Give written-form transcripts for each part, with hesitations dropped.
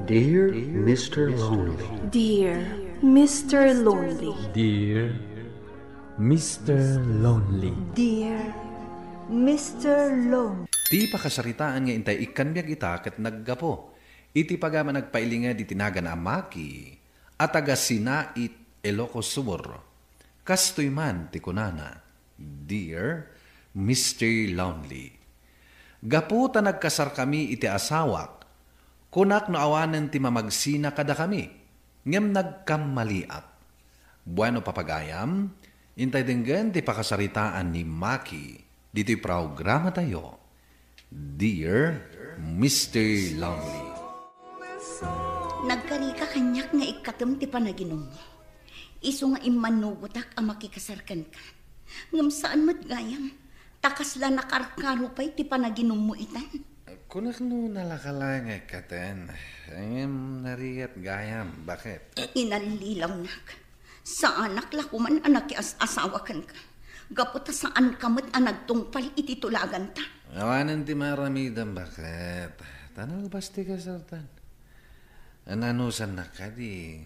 Dear Mr. Lonely. Dear Mr. Lonely. Dear Mr. Lonely. Dear Mr. Lonely. Ti pakasaritaan nga intay ikan biyag ita ket naggapo. Iti pagama nagpailinga di tinagan amaki at taga sinait Ilocos Sur. Kastoy man ti kunana. Dear Mr. Lonely. Gapo ta nagkasar kami iti asawak. Kunak no awanan ti mamagsina kada kami. Ngem nagkamaliat. Bueno papagayam, intay denggan ti pakasaritaan ni Maki. Dito'y programa tayo. Dear Mr. Lonely. Nagkarika kanyak nga ikatam ti panaginom mo. Iso nga imanugutak ang makikasarkan ka. Ngam saan matgayam, takasla nakarkaro pa'y ti panaginom mo itan. Kunak no nalakalang ikaten. Ngem nariyat gayam. Bakit? Inalilaw nak. Sa anak lakuman anak asawa kan ka. Gaputa saan kamot ang nagtungpal ititulagan ta. Awanan ti maramidam bakit? Tanong basti ka sartan. Ananusan na ka di.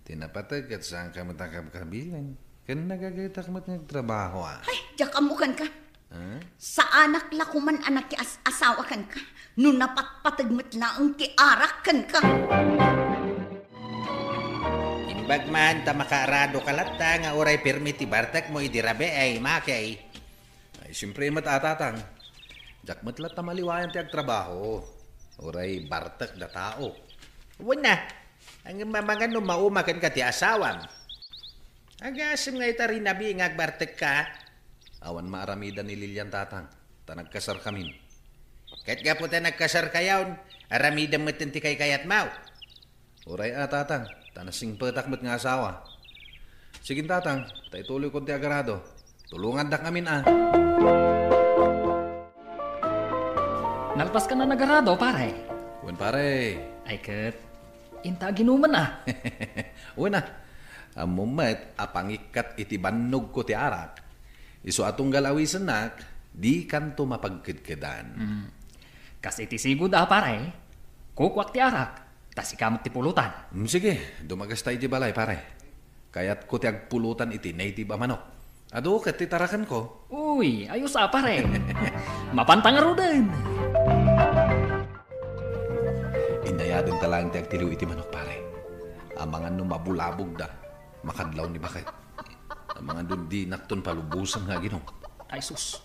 Tinapatag at saan ka matakab kabilan. Kan nagagaytak mat nagtrabaho ah. Ay, diyak amukan ka. Huh? Sa anak lakuman anak asawa kan ka. No napatpatagmat laang ti arak kan ka. Bagman ta makaarado kalata nga oray permiti bartak mo idirabe ay makay. Ay, siyempre matatatang. Jakmat lat tamaliwayan ti agtrabaho. Oray bartak da tao. Wala. Ang mamangan no maumakan ka ti asawam. Agasim nga ita rin nabi nga agbartak ka. Awan maaramida ni Lilian tatang. Ta nagkasar kami. Kahit nga po ta nagkasar kayaw, aramida mo ti kay kayat mau. Oray tatang. Tanasing patakmat nga asawa. Sige tatang, tayo tuloy ko ti agarado. Tulungan dak amin ah. Nalpas ka na nagarado, pare. Uwan pare. Ay, kat. Inta ginuman ah. Uwan na. Amumet, apangikat iti bannog ko ti arak. Iso atong galawisan nak, di kanto mapagkidkidan. Kasi iti sigod pare. Kukwak ti arak. Tas ikamot ti pulutan. Sige, dumagas tayo di balay pare. Kaya't ko ti agpulutan iti native manok. Ado, kat titarakan ko. Uy, ayos pare. Mapantangaro din. Inayadong talang ti agtiliw iti manok pare. Amangan no mabulabog da. Makadlaw ni bakit. Amangan doon di nakton palubusan nga ginom. Ay sus.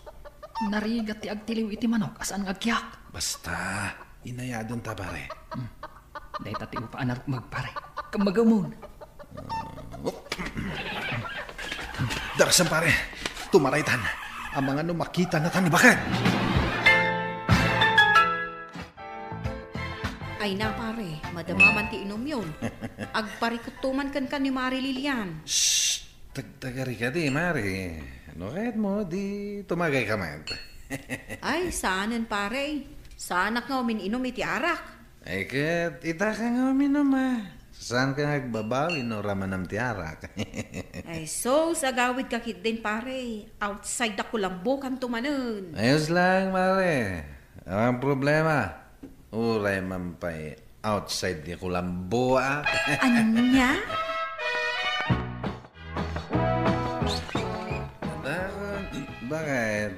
Narigat ti agtiliw iti manok. Asaan nga agkyak? Basta, inayadong ta pare. Dahil tati upaan na magpare. Kamagamon. Darasan pare, tumaraytan. Ang mga no makita na tan ni bakit. Ay na pare, madamaman ti inom yun. Agparikutuman kan ni Mari Lilian. Shhh! Tagtagari ka di, Mari. Ano kahit mo, di tumagay ka man. Ay, saanan pare. Saanak nga umininom iti arak. Ay kat, ita ka nga uminom ah. Saan ka nagbabawi no ramanam tiarak? Ay so, sagawid kakit din pare. Outside ako lambo kan tumanon. Ayos lang, Mari. Ang problema, uray mampay outside di kulambo ah. Anya? Bakit?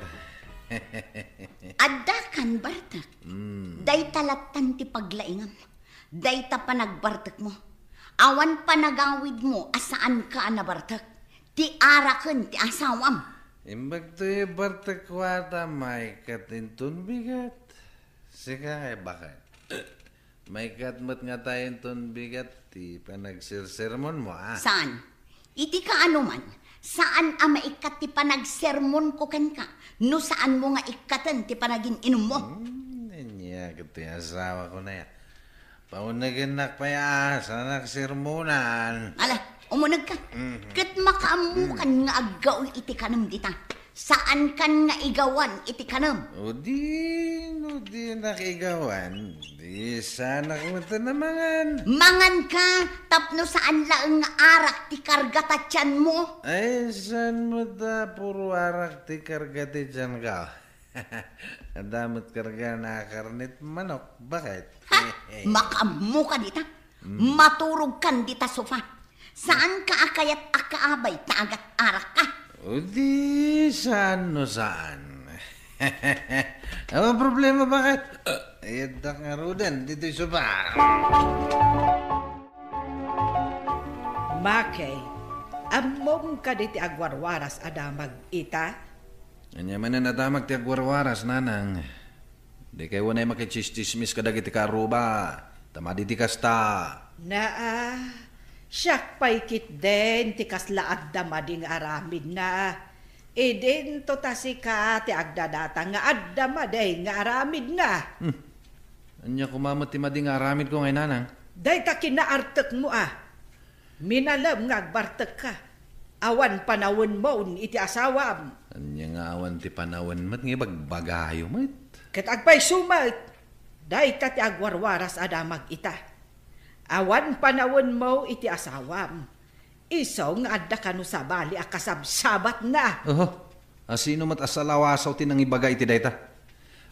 Adakan bartak. Day talatan ti paglaingan. Day ta panagbartak mo. Awan panagawid mo asaan ka na bartak. Ti arakan ti asawam. Imbag to yung bartakwata may katintun bigat. Sika kay bakit? May katmat nga tayong tun bigat ti panagsirsermon mo ah. Saan? Iti ka ano man. Saan ang maikat ti panagsermon ko kan ka? No saan mo nga ikatan ti panagin inom mo? Niya, ito yung asawa ko na yan. Paunaginak pa ya, sa nagsermonan. Ala, umunag ka. Kat makaamukan nga agaw iti kanam dita. Saan kan nga igawan iti kanam? O di nakigawan. Di sana kumita na mangan. Mangan ka, tapno saan laang nga arak ti kargatatyan mo? Ay, saan mo da puro arak ti kargati dyan ka? Damot karga na karnit manok. Bakit? Makamu ka dita. Maturog kan dita sofa. Saan ka akayat akaabay taagat arak ka? O di, saan no saan? Ang problema bakit? Iyadak nga rudan, dito'y soba. Makay, amom ka diti agwarwaras adamag ita? Anya man na nadamag ti agwarwaras, nanang. Di kayo wanay makichistismis kadag iti karuba. Tamadi ti kasta. Siyak pa'y kit den, ti kaslaad damading aramid na. Idin to tasika ti agdadata nga addamaday nga aramid nga. Anya kumamot ti mading aramid ko ngay, nanang. Day ta kinaartek mo Minalam nga agbartek ka. Awan panawon mo iti asawam. Anya nga awan ti panawan mat nga bagbagayo mat. Kat agpay sumat. Day ta ti agwarwaras adamag ita. Awan panawon mo iti asawam. Isaw nga adda kanu sa bali akasabsabat na. Asino mat asalawasaw ti nang ibaga iti dayta?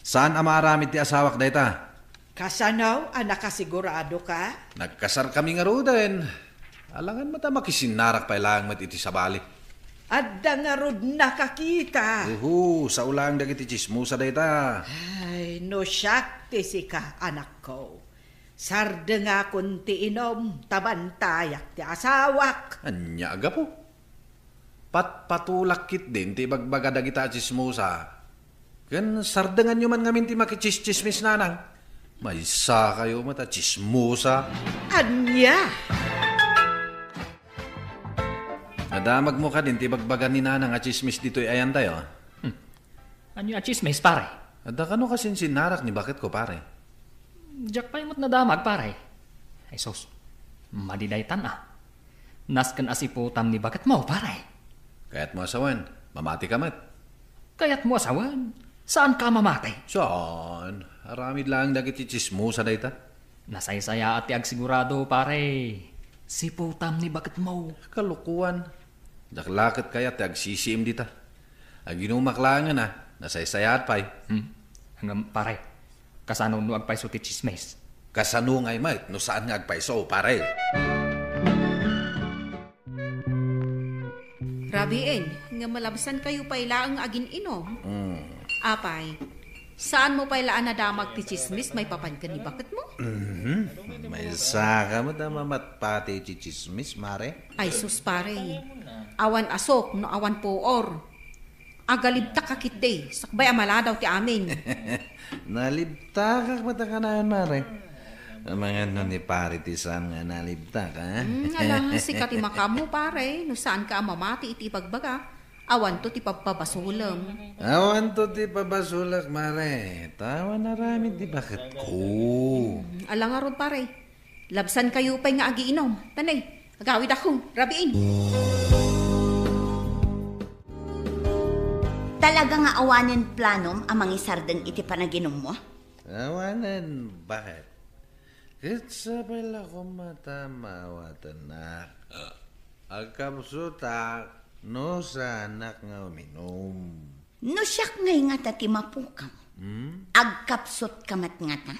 Saan amaramid ti asawak dayta? Kasanaw, nakasigurado ka? Nagkasar kami nga rudan. Alangan mata makisinarak pa ilang mat iti sabali. Adda nga rod nakakita. Sa ulang dagiti chismusa dayta. Ay, no siyak ti sika, anak ko. Sarda nga kunti inom, tabantayak ti asawak. Anya aga po. Patulakit din ti bagbaga dagita chismusa. Kan sardangan nyo man ngamin ti makichismis nanang. May isa kayo mata chismusa. Anya? Nadamag mo ka din ti bagbaga ni nanang at chismis dito'y ayan tayo. Ano yung chismis, pare? Ada ka no kasin sinarak ni bakit ko pare? Diyak pa imot na damag, pare. Ay sos, madidaytan Naskan asiputam ni bakit mo, pare? Kaya't mo asawan, mamati ka mat. Kaya't mo asawan, saan ka mamatay? Saan? Aramid lang dagiti chismusa dayta. Nasaysaya at sigurado, pare. Siputam ni bakit mo? Kalukuan. Daklakit kaya ti agsisiim dita. Aginumaklangan nasaysayat pa'y. Hanggang pare, kasano no agpaiso ti chismes? Kasano ngay mat, no saan nga agpaiso, pare? Rabiin, nga malabsan kayo pa ilaang agin inom. Apay, saan mo pa ilaan na damag ti chismis may papan ka ni bakit mo? May saka mo tamamat pati chichismis, mare. Ay sus pare, awan asok no awan poor. Agalibta ka kitday, sakbay amala daw ti amin. Nalibta ka matakanayan, mare. Mga ni pare tisan nga nalibta ka. Alang sikat imakamu pare, no saan ka mamati iti pagbaga. Awan to ti pagpabasulam. Awan to ti pabasulak, mare. Tawa na rami di bakit ko. Alang arod pare, labsan kayo pa'y nga agiinom. Tanay, agawid ako, rabiin. Talaga nga awanin planom amang isardeng iti panaginom mo? Awanan, bakit? Kitsabay lang ko matamawatan na. Agkapsutak, no sa anak nga uminom. No siyak ngay nga ti mapukam. Agkapsot kamat nga ta.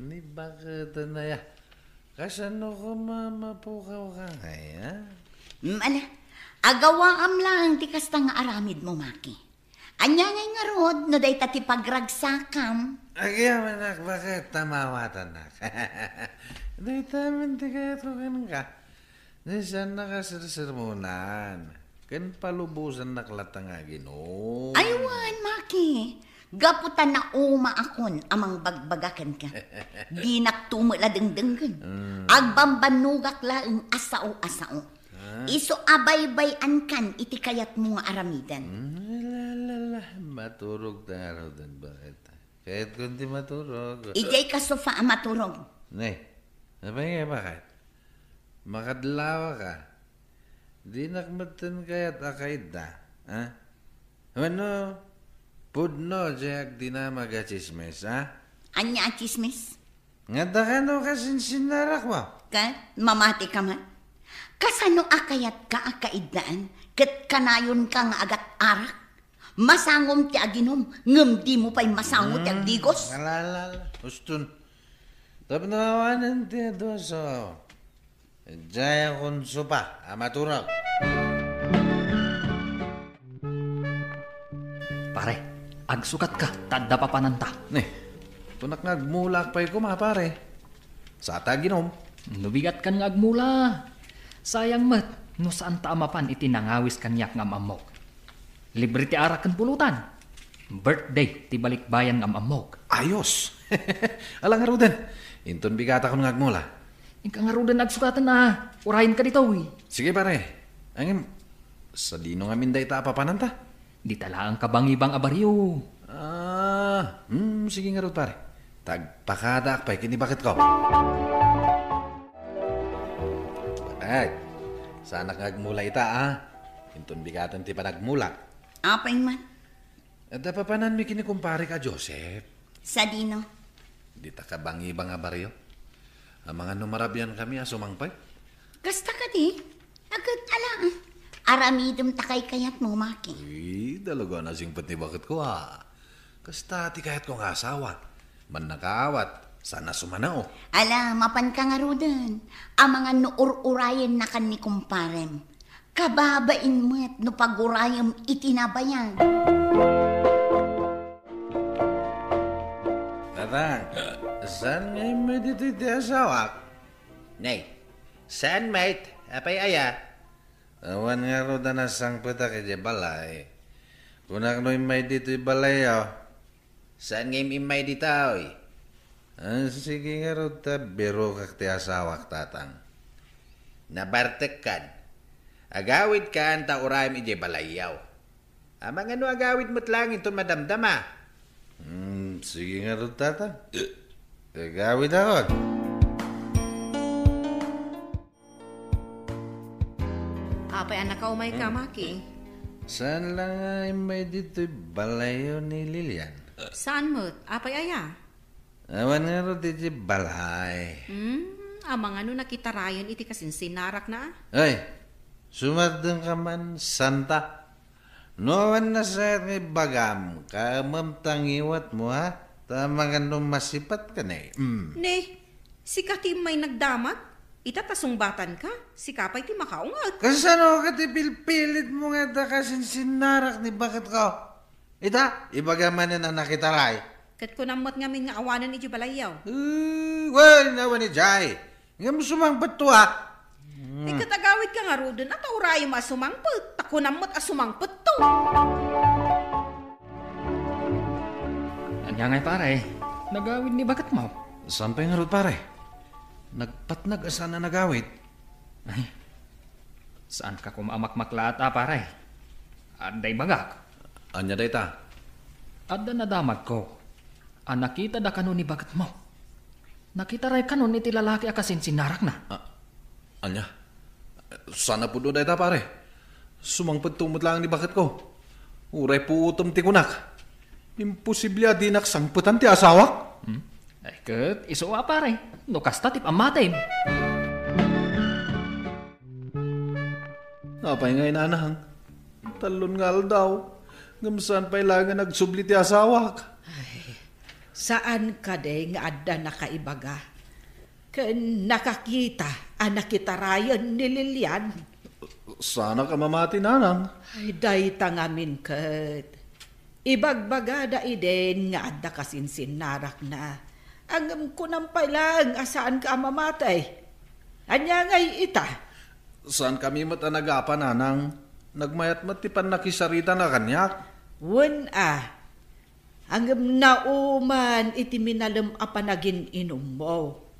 Ni bakit na ya? Kasano ko mamapukaw ka kaya? Agawaam lang ti kasta nga aramid mo, Maki. Anya ngay nga rod, no day ta ti pagragsakam. Agyaman nak, bakit tamawatan nak? Day taman ti kaya trukan ka. Nisan nakasirsermonan. Kan palubusan naklatang aginom. Aywan, Maki. Gaputan na uma akon amang bagbagakan ka. Di naktumula dengdenggan. Agbambanugak laeng asao-asao. Iso abay-bayan kan iti kayat mo nga aramidan. Maturog taro din bakit? Kahit kundi maturog. Ijay ka sofa maturog. Nay, sabay nga bakit? Makadlawa ka. Di nakmatan kaya't akaid na. Ha? Ano? Pudno, jayak di na magachismes, ha? Anya chismis? Nga da ka no kasinararak mo? Ka? Mamati ka man? Kasano akayat ka akaidaan? Kat kanayon ka nga agat arak? Masangom ti aginom, ngem di mo pa'y masango ti agdigos. Alala, ustun. Tapnawanan ti adoso. Jaya kon sopa, amaturag. Pare, agsukat ka, tadda pa pananta. Tunak nagmulak pa'y kuma, pare. Sa taginom. Nubigat kan nga agmula. Sayang mat, no saan ta amapan itinangawis kanyak ngam amok. Libre ti arak kan pulutan. Birthday ti balikbayan ngam amok. Ayos. Alang nga Ruden. Inton bigata ko ngagmula. Ika nga Ruden agsukatan na. Urahin ka dito, Sige pare. Angin, sa dino nga minday ta papananta. Di talaang kabangibang abaryo. Sige nga Rud pare. Tagpakadak pa'y kinibakit ko. Bakit? Sana ngagmula ita, Inton bigatan ti panagmula. Apay man. At papanan mi kinikumpare ka, Joseph. Sa dino. Di ta ka bangi-bang abaryo. Ang mga numarabyan kami sumangpay. Kasta ka di. Agad ala. Aramidom takay kayat mo, Maki. Uy, dalaga na singpat ni bakit ko, Kasta ti kayat kong asawa. Man nakaawat, sana sumanao. Ala, mapan ka nga Ruden. Ang mga nuur-urayan na kan ni kumparem. Kababain mo't no pag-urayam itinabayan. Tatang, saan ngayon mo dito iti asawak? Nay, saan mate? Apay aya? Awan nga ro na sangpata kaya balay. Kunak no imay dito balay, Saan ngayon imay dito, sige nga ro biro kak ti asawak, tatang. Nabartek kan. Agawid kan ta urayam ije balayaw. Amang ano agawid mo't lang ito madamdama. Sige nga ro, tatang. Agawid ako. Apay anak ka umay ka, Maki. Saan lang ay may dito'y balayo ni Lilian? Saan mo't? Apay aya? Awan nga ro dito'y balay. Amang ano nakitarayan iti kasininarak na. Ay, sumadang ka man, santa. Noan na sa ni bagam, kamamtangiwat mo ha? Tama nga nung masipat ka na Ne, si Katim may nagdamat. Itatasongbatan ka, si Kapay ti makaungat. Kasano ka ti pilpilit mo nga da kasininarak ni bakit ko? Ita, ibagaman na nakitaray. Kat ko namot ngamin nga awanan iti balayaw. Well, nawan ni Jai. Nga mo sumangpat to ha? Katagawid ka nga Ruden at urayo masumangput. Tako namot asumangput to. Anya ngay pare, nagawid ni bakat mo. Sampay nga Rud pare. Nagpatnag asa na nagawid. Ay, saan ka kumamakmakla at pare? Aday bagak. Anya day ta? Adda na damag ko. Nakita da kanon ni bagat mo. Nakita ray kanon iti lalaki akasin sinarak na. Anya? Sana po doon day ta pare. Sumangpad tumot lang ni bakit ko. Uray po utom ti kunak. Imposible adinak sangputan ti asawak. Ay kat, isuwa pare. No kasta tip amatay. Napay nga inanahang. Talon nga daw. Ngamsaan pa ilangan nagsubli ti asawak. Saan ka de nga adda nakaibaga? Ken nakakita nakitarayan ni Lilian. Sana ka mamati nanang. Ay day tangamin ket. Ibagbaga da iden nga adda kasininarak na. Ang kunampay lang asaan ka mamatay. Anya ngay ita. Saan kami matanagapa nanang? Nagmayat matipan nakisarita na kanyak. Wen ang nauman iti minalem apanagin inom mo.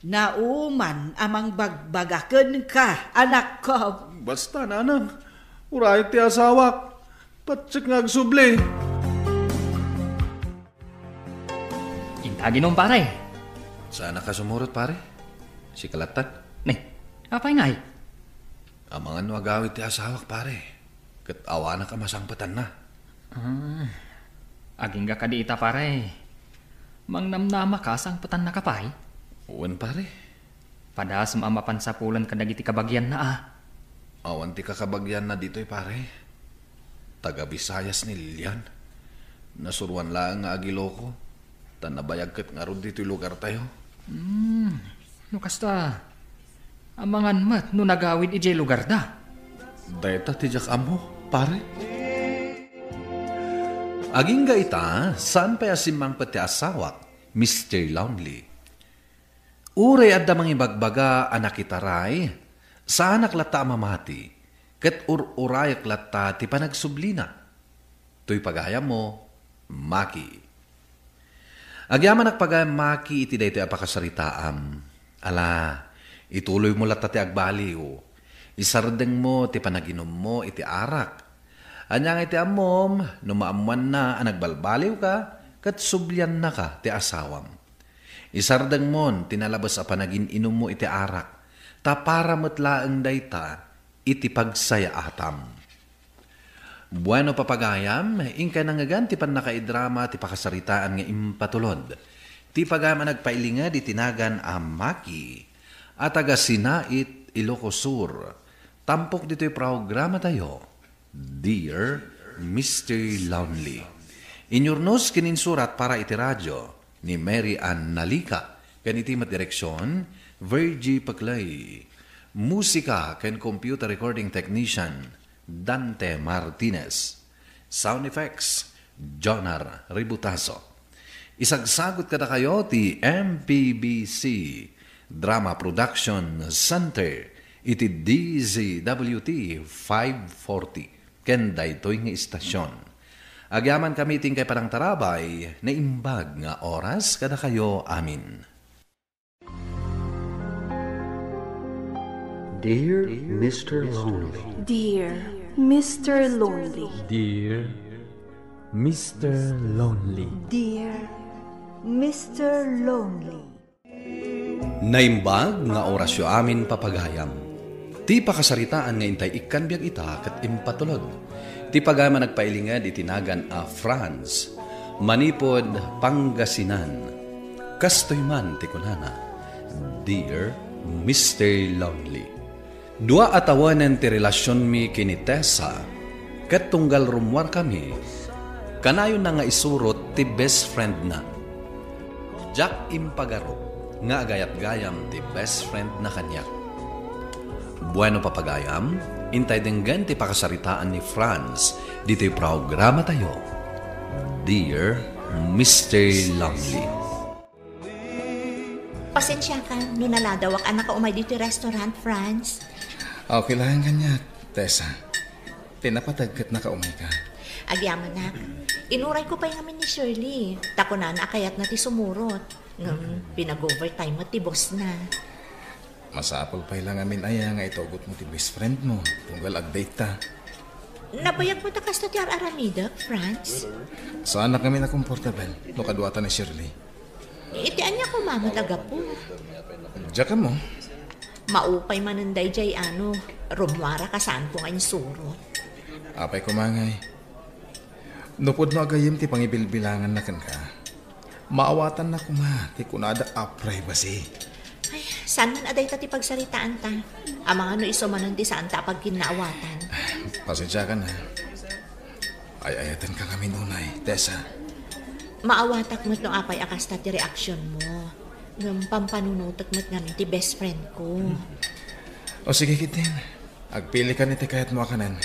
Nauman amang bagbagaken ka, anak ko. Basta nanang. Uray ti asawak. Patsik nga agsubli. Intaginom pare. Sana ka sumurot pare. Si Kalatan. Ne, apay ngay. Ang mga nuagawit ti asawak pare. Kat awa na ka masangpatan na. Aging ka di ita pare. Mang namnama ka sang patan na kapay. Uwan pare. Padas maamapan sa pulan ka dagiti kabagyan na Awan ti kakabagyan na dito'y pare. taga Visayas ni Lilian. Nasuruan lang nga agilo ko. Tanabayag kat nga ron dito'y lugar tayo. No kasta, amangan mat no nagawid ijay lugar da. Dayta tijak amo, pare. Aging ga ita, saan pa yasimang pati asawak, Mr. Lonely? Uray at damang ibagbaga anak itaray, sa anak lata mamati, kat urayak lata ti panagsublina. To'y pagayam mo, Maki. Agyaman nagpagayam Maki iti daytoy apakasaritaam. Ala, ituloy mo lata ti agbaliw. Isardeng mo ti panaginom mo iti arak. Anyang iti amom, numaamuan na anagbalbaliw ka, kat sublyan na ka ti asawam. Isardeng mon, tinalabas a panagin inom mo iti arak, ta para matlaang dayta, iti pagsaya atam. Bueno papagayam, ingka nangagan ti pan nakaidrama ti pakasaritaan nga impatulod. Ti pagama nagpailinga di tinagan a Maki, at taga Sinait, Ilocos Sur. Tampok dito'y programa tayo, Dear Mr. Lonely. Inyurnos kininsurat para iti radyo ni Mary Ann Nalika, kaniti direksyon, Virgie Paclay. Musika ken computer recording technician, Dante Martinez. Sound effects, Jonar Ributaso. Isagsagot kada kayo ti MPBC Drama Production Center iti DZWT 540 ken daytoy nga istasyon. Agyaman kami ting kay parang tarabay na imbag nga oras kada kayo amin. Dear Mr. Lonely. Dear Mr. Lonely. Dear Mr. Lonely. Dear Mr. Lonely. Naimbag nga orasyo amin papagayam. Ti pakasaritaan nga intay ikanbiag ita kat impatulod. Ti pagama nagpailingad itinagan a France, Manipod, Pangasinan. Kastoy man ti kunana, Dear Mr. Lonely. Dua atawanan ti relasyon mi kini Tessa, kat tunggal rumwar kami, kanayon na nga isurot ti best friend na. Jack impagaro, nga agayat-gayam ti best friend na kanyak. Bueno papagayam, intay denggan ti pakasaritaan ni Franz, dito'y programa tayo, Dear Mr. Lonely. Pasensya ka, no naladawak anak ka umay dito restaurant, Franz. Okay lang kanya, Tessa. Tinapatagkat na kaumay ka. Agyaman na. Inuray ko pa yung amin ni Shirley. Tako na akayat na ti sumurot. Ngam, pinag-overtime mo ti boss na. Masapol pa lang amin aya nga itugot mo ti best friend mo. Tunggal agdate ta. Nabayag mo ta kasta ti Aramida, Franz? Saan na kami na comfortable? No kaduata ni Shirley. Itian niya ko mama taga po. Diyan ka mo. Maupay mananday jay rumwara ka saan ko ngayon surot. Apay kumangay. Nupod no agayim ti pangibilbilangan na kan ka. Maawatan na kuma, ti kunada a privacy. Ay, saan man aday ta ti pagsaritaan ta? Amang iso manan ti saan ta pag kinaawatan. Pasensya ka na. Ay-ayatan ka kami nunay, Tessa. Maawatak mo't no apay akas ta ti reaksyon mo. Ngam pampanunutot mo't nga ti best friend ko. O sige kitin, agpili ka ni ti kayat mo akanan.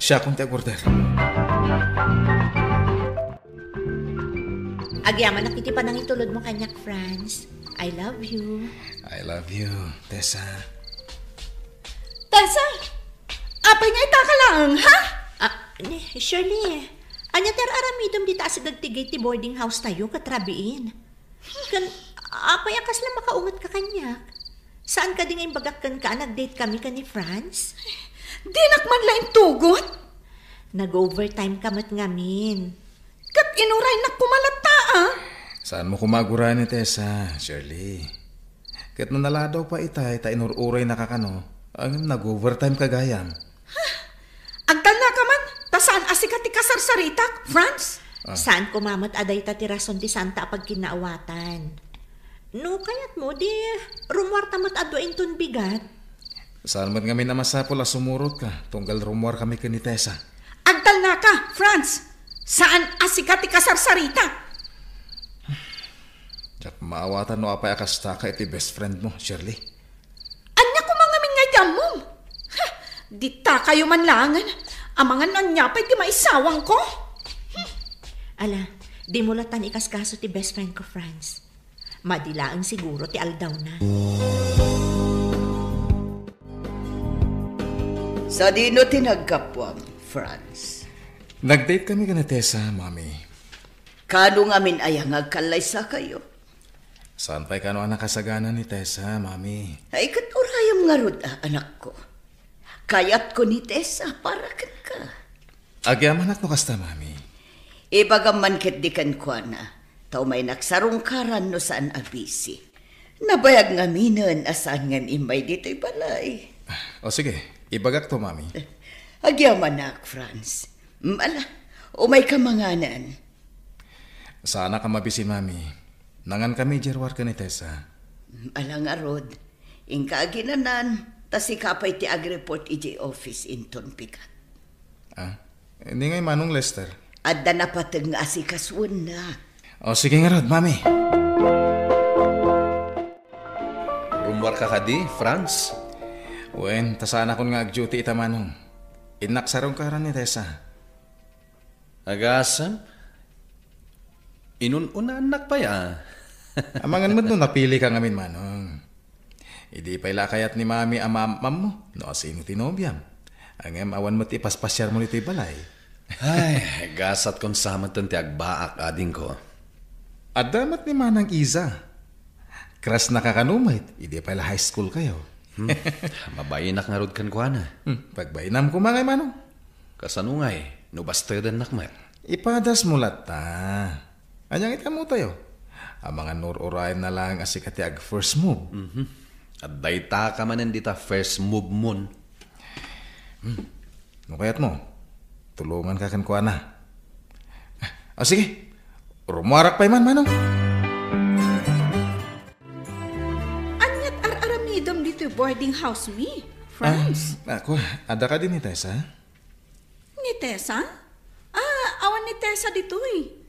Siya kung ti agorder. Agyaman nakiti pa nang itulod mo kanyak, Franz. I love you. I love you, Tessa. Tessa! Apay nga ita ka lang, ha? Shirley, anya ter aramidom di taas agtigay ti boarding house tayo katrabiin. Kan, apay akas lang makaungat ka kanyak. Saan ka di ngayon bagakkan ka, nag-date kami ka ni Franz? Di nakman lain tugot. Nag-overtime ka mat ngamin. Kat inuray na kumalata, ah. Saan mo kumagura ni Tessa, Shirley? Kat nanaladaw pa itay, ta inururay na kakano, ang nag-overtime kagayam. Agdal na ka man, ta saan asikat ti kasarsaritak, Franz? Saan kumamat aday ta ti rason ti Santa pag kinaawatan? No, kayat mo, di rumwar tamat adwain ton bigat. Saan man kami na masapol sumurot ka, tunggal rumwar kami ka ni Tessa. Agdal na ka, Franz. Saan asikat ikasarsarita? Jak maawatan no apay akasta ka iti best friend mo, Shirley. Anya ko mga mingayam mo. Dita kayo manlangan. Amangan anya pa'y di maisawang ko. Ala, di mo latan ikaskaso ti best friend ko, Franz. Madilaan siguro ti aldaw na. Sa dino tinagkapwam, Franz. Nag-date kami ka ni Tessa, Mami. Kano nga min ayang agkalaysa kayo? Saan pa'y kano ang nakasagana ni Tessa, Mami? Ay katurayam nga rod, anak ko. Kayat ko ni Tessa, para ka. Agyaman at no kasta, Mami. Ibagaman ket di kan kwa na. Tao may naksarungkaran no saan abisi. Nabayag nga minan asaan nga imay dito'y balay. O sige, ibagak to, Mami. Agyaman nak, Franz. Ala, umay ka manganan. Sana ka mabisi, Mami. Nangan kami jerwar ka ni Tessa. Ala nga rod. Ingka aginanan, tas ikapay ti ag-report iji office inton pikat. Hindi ngay manong Lester. Adda na patag nga asikaswan na. O sige nga rod, Mami. Rumwar ka kadi, Franz? Wen, tasana ko nga ag-duty ita manong. Inaksarong ka rin ni Tessa. Agasan? Inun-una anak pa ya. Amangan mo no, napili ka ngamin manong. Idi pa'y lakayat ni Mami ang mamam mo. No, sino tinobyam. Ang awan mo ti paspasyar mo nito balay. Ay, gasat kong samatan ti agbaak ading ko. Adamat ni Manang Iza. Kras nakakanumait. Idi pa'y high school kayo. Mabayinak nga rod kan kwa na. Pagbayinam ko mga manong. Kasanungay, no bastadan nakmat. Ipadas mo lata. Anyang itamu tayo. Ang mga nur-urayan na lang asikati ag first move. At dayta ka manan dita first move mon. No kayat mo? Tulungan ka kan kuana. Sige. Rumarak pa man manong. Anyat ar-aramidam dito boarding house me, Franz. Ako, ada ka din ni Tessa? Ni Tessa? Awan ni Tessa dito eh.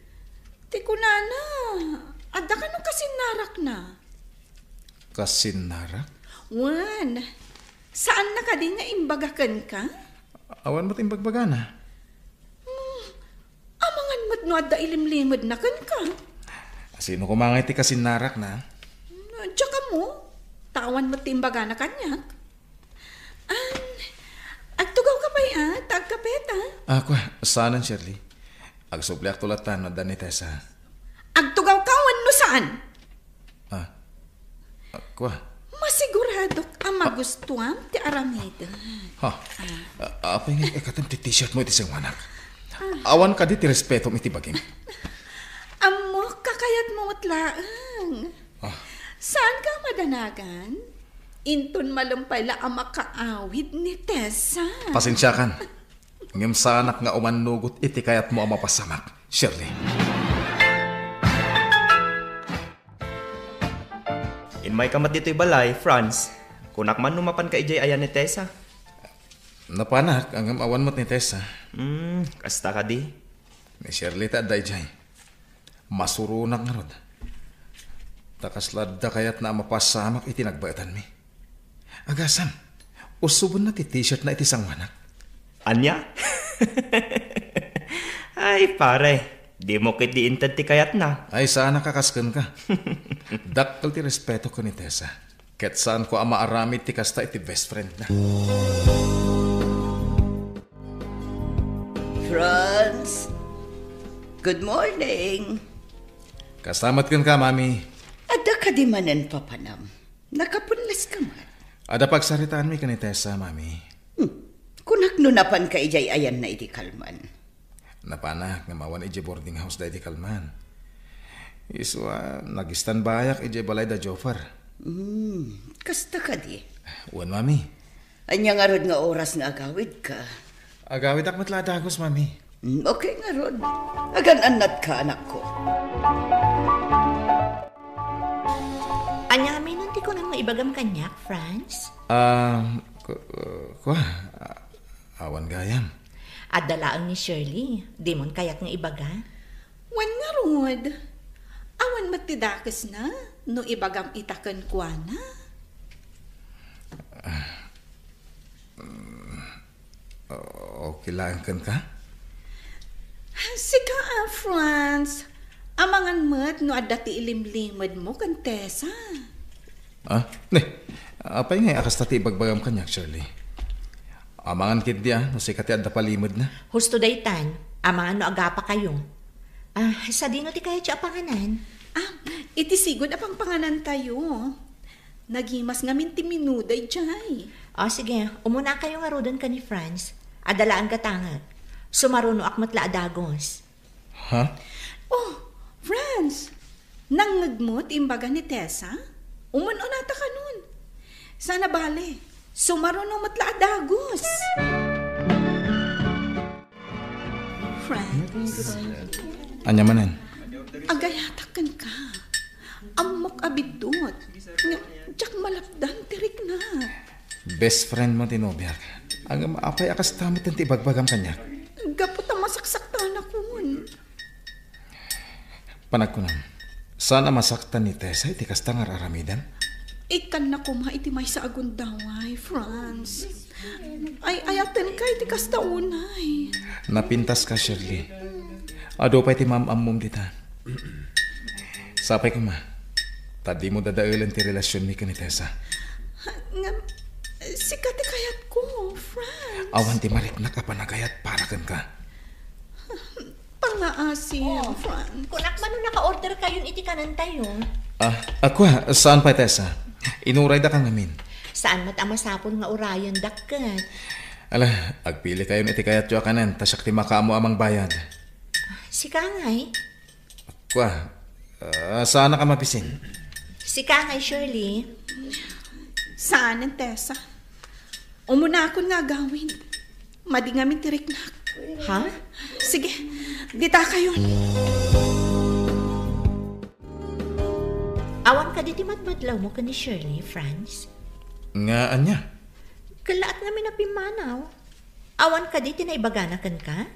Tiko na. Adda ka nung kasinarak na. Kasinarak? Wan. Saan na ka din nga imbagakan ka? Awan mo't imbagbagana. Amangan mo't no adda ilimlimod na kan ka. Sino kumangay ti kasinarak na? Tsaka mo. Tawan mo't imbagana kanyak. Agtugaw ka ba tagkapeta? Ako, saanan Shirley? Agsubliak tulatan no ni Tessa. Agtugaw ka no saan? Ako. Masigurado ka magustuhan ti Arameda. Apay nga ikatam ti t-shirt mo iti singwanak. Awan ka di ti respeto mo iti baging. Amo, kakayat mo matlaang. Saan ka madanagan? Inton malumpay la ang makaawid ni Tessa. Pasensya kan. Ngem sanak nga umanugot iti kayat mo ang mapasamak, Shirley. Inmay kamat dito'y balay, Franz. Kunak man numapan ka ijay ayan ni Tessa. Napanak, ang awan mo't ni Tessa. Kasta ka di. Ni Shirley ta day jay. Masurunak nga rod. Takaslad da kayat na mapasamak iti nagbayatan mi. Agasan, usubon na ti t-shirt na iti sangwanak. Anya? Ay, pare. Di mo kit di intad ti kayat na. Ay, sana kakaskan ka. Daktal ti respeto ko ni Tessa. Ket saan ko ama aramid ti kasta iti best friend na. Franz, good morning. Kastamat kan ka, Mami. Ada ka di manan papanam. Nakapunlas ka man. Ada pagsaritaan mi ka ni Tessa, Mami. Kunak nunapan ka ijay ayan na iti kalman. Napanak nga mawan iti boarding house da iti kalman. Iswa, nag-standbayak iti balay da Jofar. Kasta ka di. Uwan, Mami. Anya nga rod nga oras nga agawid ka. Agawid ak matladagos, Mami. Okay nga rod. Agan-anat ka, anak ko. Anya may nanti ko nang maibagam kanyak, Franz? Awan gayam. At dalaang ni Shirley, di mon kayak ng ibaga. Wan nga rod. Awan matidakas na, no ibagam itakan kwa na. Okay lang kan ka? Sika Franz. Amangan mat no adati ilimlimad mo kan Tessa. Apay nga akas tati ibagbagam kanyak, Shirley. Amangan kid diya, no si kati adda palimod na. Husto daytan, amangan no agapa kayo. Sa dino ti kaya siya panganan? Iti sigod apang panganan tayo. Nagimas nga minti minuday jay. Sige, umuna kayo nga rodon ka ni Franz. Adalaan katangag. Sumaruno akmat la adagos. Ha? Franz, nangagmot imbaga ni Tessa? Umununata ka nun. Sana bale, sumaruno matla adagos. Franz. Anya manan? Agayatakan ka. Amok abidot. Diyak malapdan tirik na. Best friend mo tinobyak. Ang apay akas tamit ang tibagbagam kanyak. Gapot ang masaksaktan akon. Panagkunan, sana masaktan ni Tessa iti kasta nga raramidan? Ikan na kuma iti may sa agundaway, Franz. Ay ayatan ka iti kasta unay. Napintas ka, Shirley. Ado pa iti mamamom dita. Sapay ko ma, tadi mo dadailan ti relasyon mi ka ni Tessa. Sikat kayat ko, Franz. Awan ti marik na ka panagayat para kan ka. Pangaasin, Franz. Kunak man naka-order kayon iti kanan tayo. Ako saan pa Tessa? Inuray da kang amin. Saan mat amasapon nga urayan dakkat? Ala, agpili kayon iti kayat yo kanan, tasyak ti makaamo amang bayad. Si Kangay? Saan na ka mapisin? Si Kangay, Shirley. Saan ang Tessa? Umuna ako nga gawin. Madi nga tirik na. Ha? Sige, dita kayo. Awan ka diti matmadlaw mo ka ni Shirley, Franz? Nga anya? Kalaat nga minapimanaw. Awan ka diti na ibagana kan ka?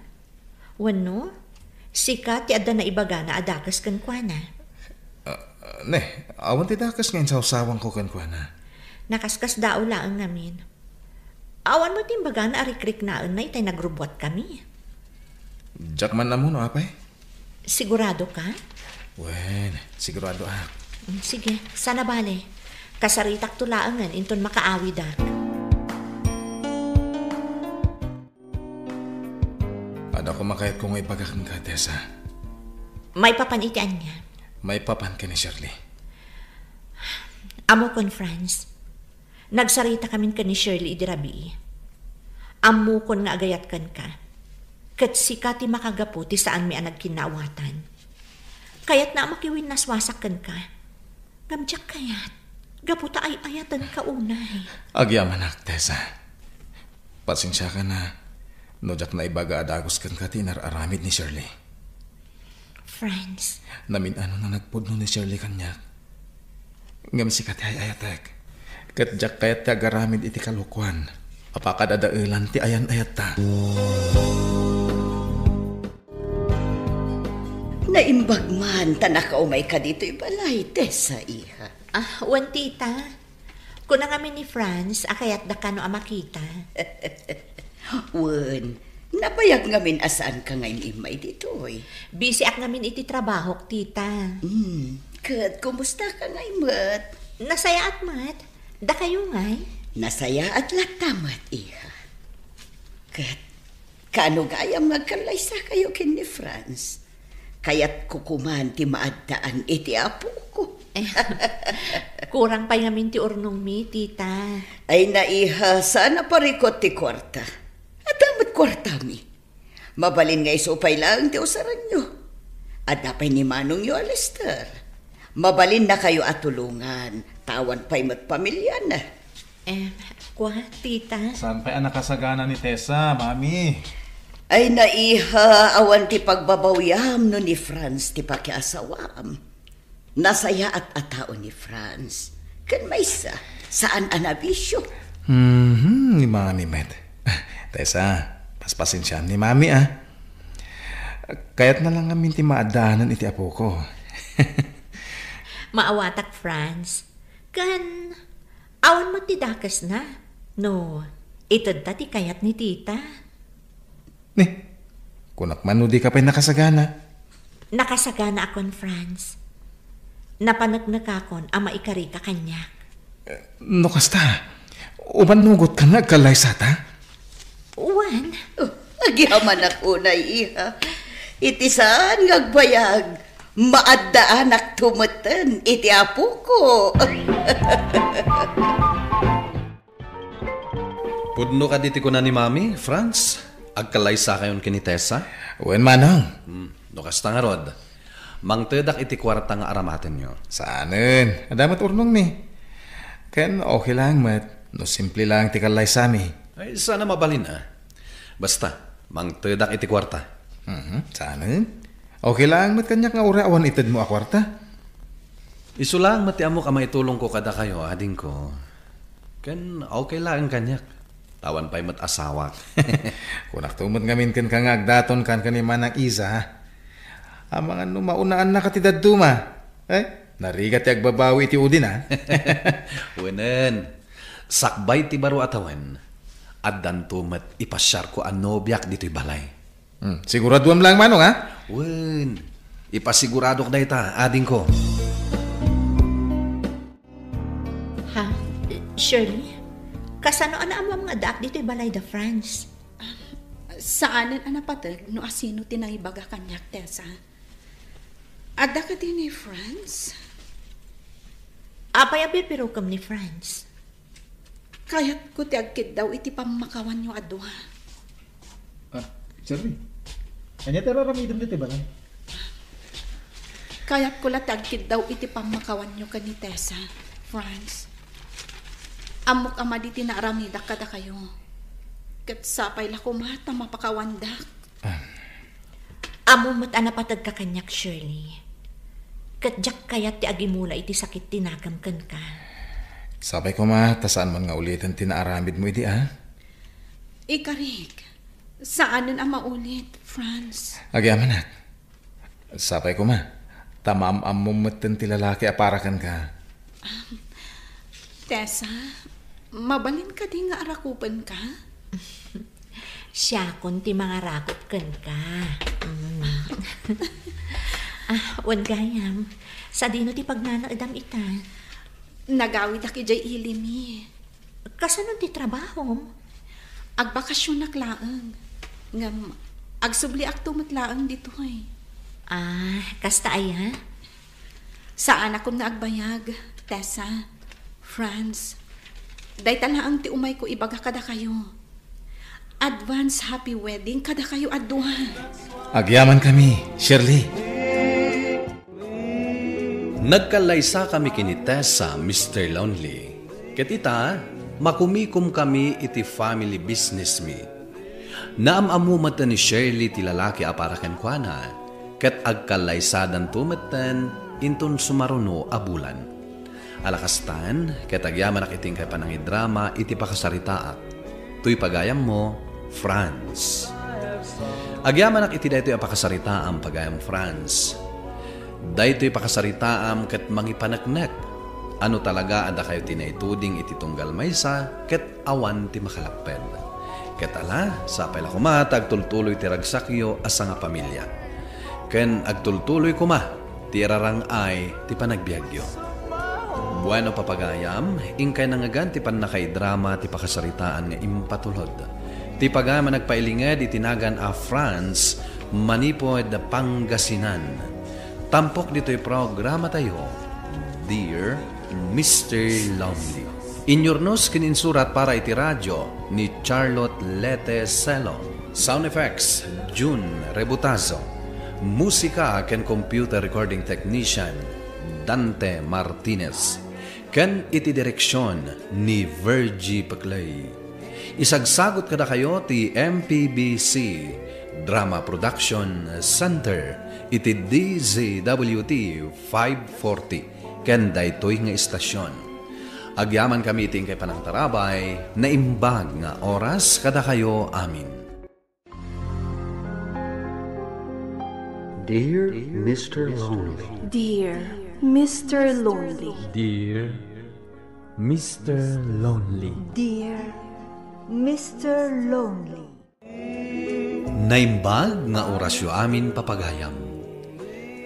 Wano? Sika ti adda na ibagana adakas kan kwa na. Awan ti dakas ngayon sa usawang ko kan kwa na. Nakaskas dao laang namin. Awan mo timbaga na arikrik naan na itay nagrubot kami. Jack man na mo, no, apay? Sigurado ka? Wen, sigurado Sige, sana bale. Kasaritak tulaangan inton makaawi da. Ada ko makayat kung may pagakan ka, Tessa. May papanitian niya. May papan ka ni Shirley. Amo kon, Franz. Nagsarita kamin ka ni Shirley idirabi. Amo kon nga agayat kan ka. Kat sika ti makagapu ti saan mi anag kinawatan. Kayat na makiwin naswasak kan ka. Gamjak kayat. Gaputa ay ayatan ka unay. Agyaman ak, Tessa. Pasensya ka na. Nojak na ibaga adagos kan ka tinararamid ni Shirley. Franz. Namin ano na nagpudno ni Shirley kanyak. Ngam sikat ay ayatek. Katjak kayat ti agaramid iti kalukwan. Apakadadailan ti ayan-ayat ta. Naimbag man, tanaka umay ka dito ibalay, Tessa, iha. Wan tita. Kuna nga ni Franz, akayat da ka no amakita. Wan, nabayag ngamin asaan ka ngayon imay dito, eh. Busy ak ngamin iti trabaho, tita. Kat, kumusta ka ngayon, mat? Nasaya at mat. Da kayo ngay? Nasaya at latamat, iha. Kat, kano gayam magkalaysa kayo kin ni Franz? Kaya't kukuman ti maadaan iti apo ko. Kurang pa ngamin ti urnong mi, tita. Ay naiha, sana parikot ti kwarta. At damat kwarta mi. Mabalin nga isupay lang ti usaran nyo. At dapay ni Manong yo, Alister. Mabalin na kayo at tulungan. Tawan pa'y matpamilya na. Tita? Saan pa'y anak kasagana ni Tessa, mami? Ay naiha, awan ti pagbabawyam no ni Franz ti pakiasawam. Nasaya at atao ni Franz. Kan maysa, saan anabisyo? Ni mami, met. Tessa, Paspasensyahan ni Mami Kaya't na lang amin ti maadanan iti apo ko. Maawatak, Franz. Kan, awan mo ti dakas na. No, itad ta ti kayat ni tita. Kunak man no di ka pa'y nakasagana. Nakasagana akon, Franz. Napanagnak akon ama ikari ka kanyak. No kasta, umanugot ka na kalay sata? Uwan. Agyaman ako na iha. Iti saan ngagbayag? Maadda anak tumatan. Iti apo ko. Pudno ka diti ko na ni Mami, Franz? Agkalay sa kayon kini Tessa? Uwan manang. No kasta nga rod. Mangtedak iti kwarta nga aramaten nyo. Saanen? Adamat urnong ni. Ken okay lang mat. No simple lang ti kalay sami. Ay, sana mabalin Basta, mangtedak iti kwarta. Saanen? Okay lang mat kanyak nga urawan itad mo a kwarta. Isu lang mati amo ka maitulong ko kada kayo, ading ko. Ken okay lang kanyak. Tawan pa'y mat asawa. Kunak tumot ngamin kan kangagdaton kan kaniman ng isa. Amang ano maunaan na katidad duma. Narigat ti agbabawi iti udin Wenen, sakbay ti baro atawan. Addan tumat ipasyar ko ang nobyak dito'y balay. Siguraduam lang manong Wen, ipasigurado ka dahi ta, ading ko. Ha? Shirley? Kasano ana ang mga dak dito'y balay da France? Saanan anapatag no asino tinaibaga kanyak, Tessa? Adda ka din ni France? Apay abipiro kam ni France. Kaya't ko ti agkid daw iti pamakawan nyo adwa. Shirley, kanya tera ramidam dito ba lang? Kaya't ko latagkid daw iti pamakawan nyo ka ni Tessa, France. Amok ama di tinaramidak kada kayo. Kat sapay la kumata mapakawandak. Amo mat anapatag ka kanyak, Shirley. Kat jak kayat ti agimula iti sakit tinakamkan ka. Sabay ko tasaan man nga ulitin tinaaramid mo iti Ikarig, saanan ang maulit, France? Agyaman Sabay ko tamam-am mo matan ti lalaki aparakan ka. Tessa, mabalin ka di nga arakupan ka? Siya kun ti mga rakot kan ka. Wan gayam, sa dino ti pagnanaadam ita. Nagawid aki jay ilimi. Kasanon ti trabaho? Agbakasyon naklaang. Ngam, agsubli ak tumatlaang dito Kasta ay Saan akong naagbayag, Tessa, France. Day talaang ti umay ko ibaga kada kayo. Advance happy wedding kada kayo aduhan. Agyaman kami, Shirley. Nagkalaysa kami kini Tessa, Mr. Lonely. Katita, makumikom kami iti family business mi. Naamamumatan ni Shirley ti lalaki aparakan kwa na, kat agkalaysadan tumatan inton sumaruno abulan. Alakastan, kat agyaman nakiting kay panangidrama iti pakasaritaak. Tuy pagayam mo, France. Agyaman iti daytoy apakasaritaam pagayam France. Daytoy pakasaritaam kat mangipanaknek. Ano talaga ada kayo tinaituding iti tunggal maysa kat awan ti makalakped. Ket ala, sapay la kuma, agtultuloy ti ragsakyo asa nga pamilya. Ken agtultuloy kuma, ti rarangay ti panagbiagyo. Bueno papagayam, ingkay nangagan ti panakaidrama ti pakasaritaan nga impatulod. Ti pagama nagpailinged itinagan a France, manipod Pangasinan. Tampok dito'y programa tayo, Dear Mr. Lonely. Inyornos kininsurat para iti radyo ni Charlotte Lete Celo. Sound effects, June Rebutazo. Musika ken computer recording technician, Dante Martinez. Ken iti direksyon ni Virgie Paclay. Isagsagot kada kayo ti MPBC Drama Production Center iti DZWT 540 ken daytoy nga istasyon. Agyaman kami iting kay panang tarabay na imbag nga oras kada kayo amin. Dear Mr. Lonely. Dear Mr. Lonely. Dear Mr. Lonely. Dear Mr. Lonely. Naimbag nga orasyo amin papagayam.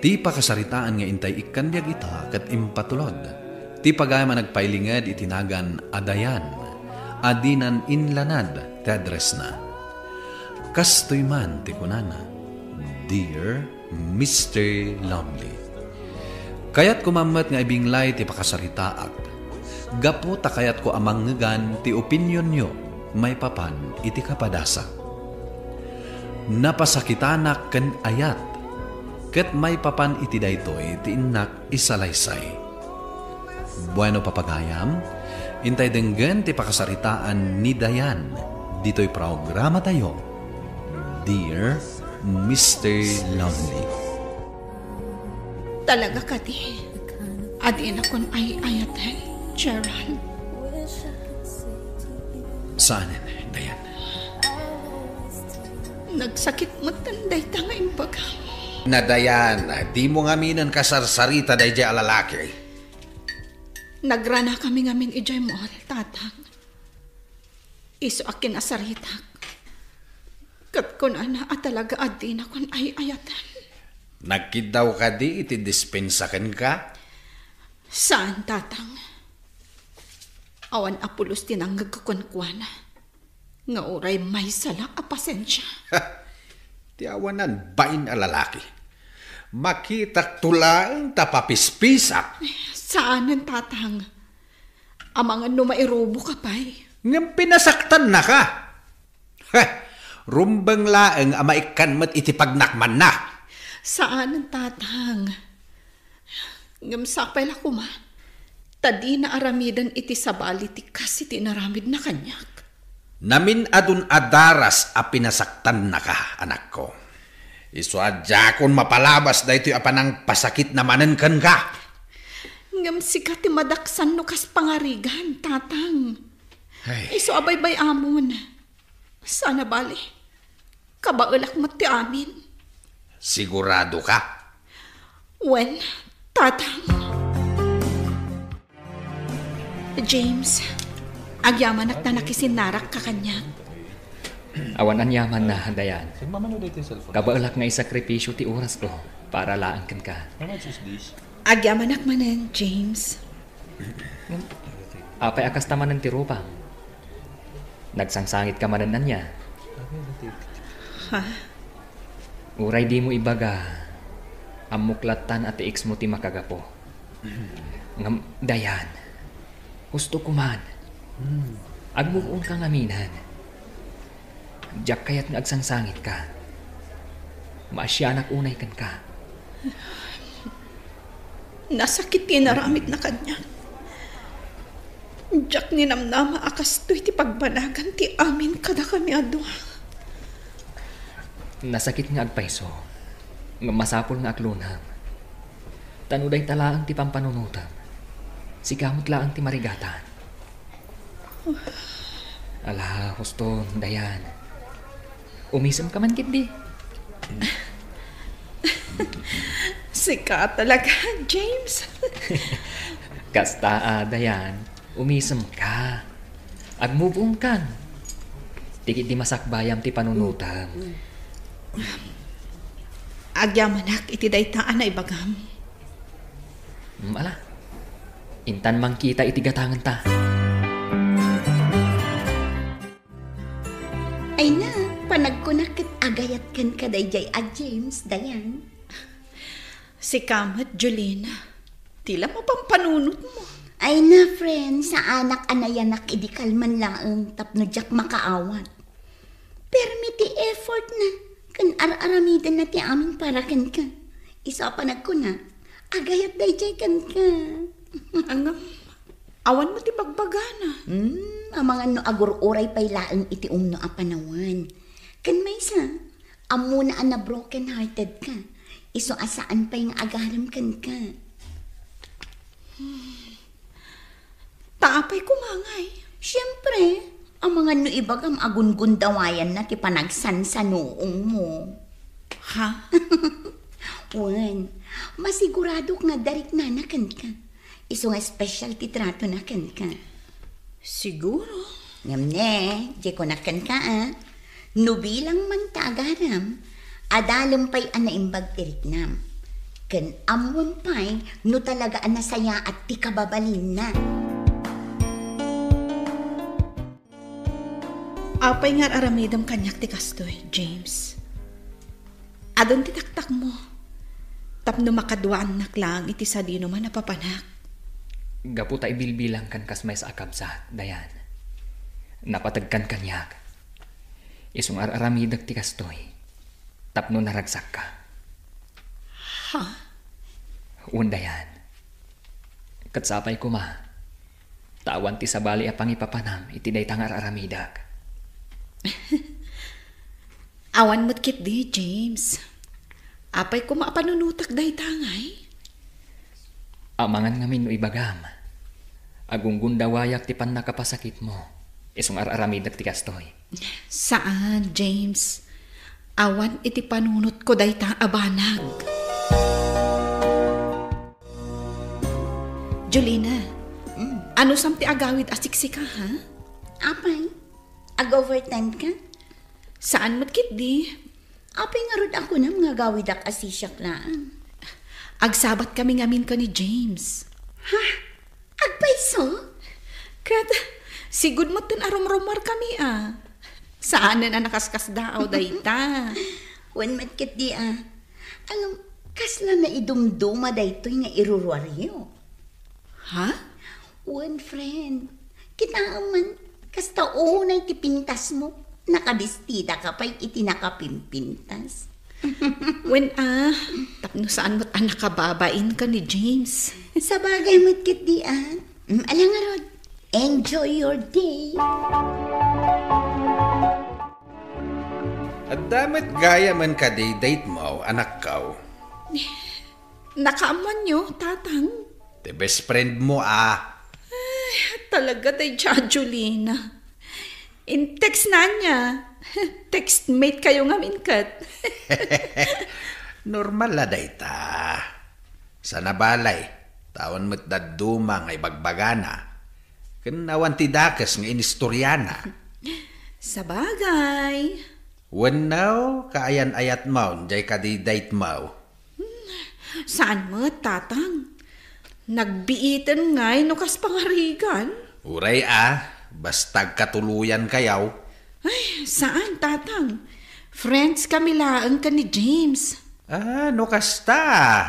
Ti pakasaritaan nga intay ikandiag ita kat impatulod. Ti pagayam nagpailingad itinagan adayan. Adinan inlanad ti address na. Kastoy man ti kunana. Dear Mr. Lonely. Kayat kumamat nga ibinglay ti pakasaritaak. Gapo ta kayat ko amanggan ti opinyon nyo may papan iti kapadasa. Napasakitanak ken ayat ket may papan iti daytoy ti innak isalaysay. Bueno papagayam, intay denggen ti pakasaritaan ni Dayan ditoy programa tayo. Dear Mr. Lonely. Talaga ka di. Adi na kun ay ayatan, Gerald. Saan, Dayan? Nagsakit mo tanday tanga imbaga. Na Dayan, di mo ngaminan kasarsarita day jay alalaki. Nagrana kami ngamin ijay mo, tatang. Iso akin asaritak. Kat kun ana at talaga adi na kun ay ayatan. Nagkidaw ka di iti dispensaken ka? Saan, tatang? Awan apulos tinanggag kukunkwana. Nga oray may sala a pasensya. Ti awanan bain a lalaki. Makitak tulaang tapapispisak. Saanan, tatang? Amangan no mairobo ka pa'y. Ngam pinasaktan na ka. Rumbang laeng amaikan mat iti pagnakman na. Saanan, tatang? Ngam sapay la kuma. Tadi na aramidan iti sabali ti kasi tinaramid na kanyak. Namin adun adaras a pinasaktan na ka, anak ko. Iso adya kon mapalabas da ito'y apanang pasakit na manen kan ka. Ngam sika ti madaksan no kas pangarigan, tatang. Ay. Iso abay-bay amon. Sana bali. Kabaulak mo ti amin. Sigurado ka? Well, tatang. James, agyamanak na nakisinarak ka kanya. Awan anyaman na, Dayan. Kabaulak nga isakripisyo ti oras ko para laangkan ka. Agyamanak manen, James. Apay akas tamanan ti rupa. Nagsangsangit ka manan niya. Ha? Uray di mo ibaga. Amuklatan at iix mo ti makagapo. Ngam, Dayan. Gusto ko man. Agmuon ka ngaminan. Diyak kaya't nga agsangsangit ka. Maasyanak unay kan ka. Nasakit tinaramid na kanya. Diyak ninamnama akas to'y ti pagbanagan ti amin kada kami adwa. Nasakit nga agpaiso. Nga masapol nga aglunam. Tanuday talaang ti pampanunutam. Sigamot laang ti marigatan. Ala, husto, Dayan. Umisam ka man kindi. Sika talaga, James. Kasta, Dayan. Umisam ka. Agmubong kan. Tikit di masakbayam ti panunutam. Agyamanak iti daytaan na ibagam. Ala. Intan mang kita itigatangan ta. Ay na, panagkunakit agayat kan kadayjay at James, Dayan. Si Kamat, Jolina. Tila mo pang panunot mo. Ay na, friend, sa anak anayanak idikal man laang tapno jak makaawat. Permiti effort na, kan ar-aramidan na ti aming para kan ka. Isa pa nagkuna, agayat dayjay kan ka. Angam, awan mo ti bagbagana. Amangan no agur-uray pay laang iti umno a panawan. Kan may sa, amuna na broken-hearted ka. Iso asaan pa yung agaram kan ka. Taapay kumangay. Siyempre, ang mga no ibagam agun-gundawayan na ti panagsan sa noong mo. Ha? Wan, masigurado nga darik na nakan ka. Iso nga specialty trato nakan ka. Siguro. Ngamne, di ko nakan ka Nubilang man tagaram, adalam pa'y anaimbag tiriknam. Ken amon pa'y no talaga anasaya at ti kababalin na. Apay nga aramidam kanyak ti kastoy, James. Adon ti taktak mo. Tapno makadwaan naklang iti sadino man napapanak. Gapu ta ibilbilang kan kasmay sa akabsat, Dayan. Napatagkan kanyak. Isong aramidag ti kastoy. Tapno naragsak ka. Ha? Dayan. Katsapay ko ma. Tawan ti sabali apang ipapanam iti daytang aramidag. Awan mo't kit di, James. Apay ko maapanunutak dahi tangay. Amangan ngamin no ibagam. Agunggun dawayak ti pan nakapasakit mo. Isong aramidag ti kastoy. Saan, James? Awan iti panunot ko dahi tang abanag. Jolina, ano samti agawid asiksika, ha? Apay, ag-overtime ka? Saan mo't kit di? Apay nga rod ako na mga gawid ak asisyak lang. Agsabat kami ngamin ka ni James. Ha? Agpaiso? Kat, sigud mo tin arom-romar kami Saan na nakaskas daaw dayta? Wan matkit di Alam, kasla na idumduma daytoy nga irurwaryo. Ha? Wan friend, kita man, kasta unay tipintas mo. Nakabistida ka pa'y itinakapimpintas. When tapno saan mo't nakababain ka ni James? Sa bagay mo't kit di alang nga rod, enjoy your day. At damat gaya man ka date mo, anak kaw. Nakaaman nyo, tatang. The best friend mo Talaga day Jolina. In text na niya. Textmate kayo nga minkat. Normal la dayta. Sa nabalay, tawan mo't daduma nga ibagbagana. Kanawan ti dakas nga inistoryana. Sa bagay. Wanaw, kaayan-ayat mo, jay kadidate mo. Saan mo, tatang? Nagbiitan nga'y nukas pangarigan. Uray bastag katuluyan kayaw. Ay, saan, tatang? Friends kami laang ka ni James. No kasta.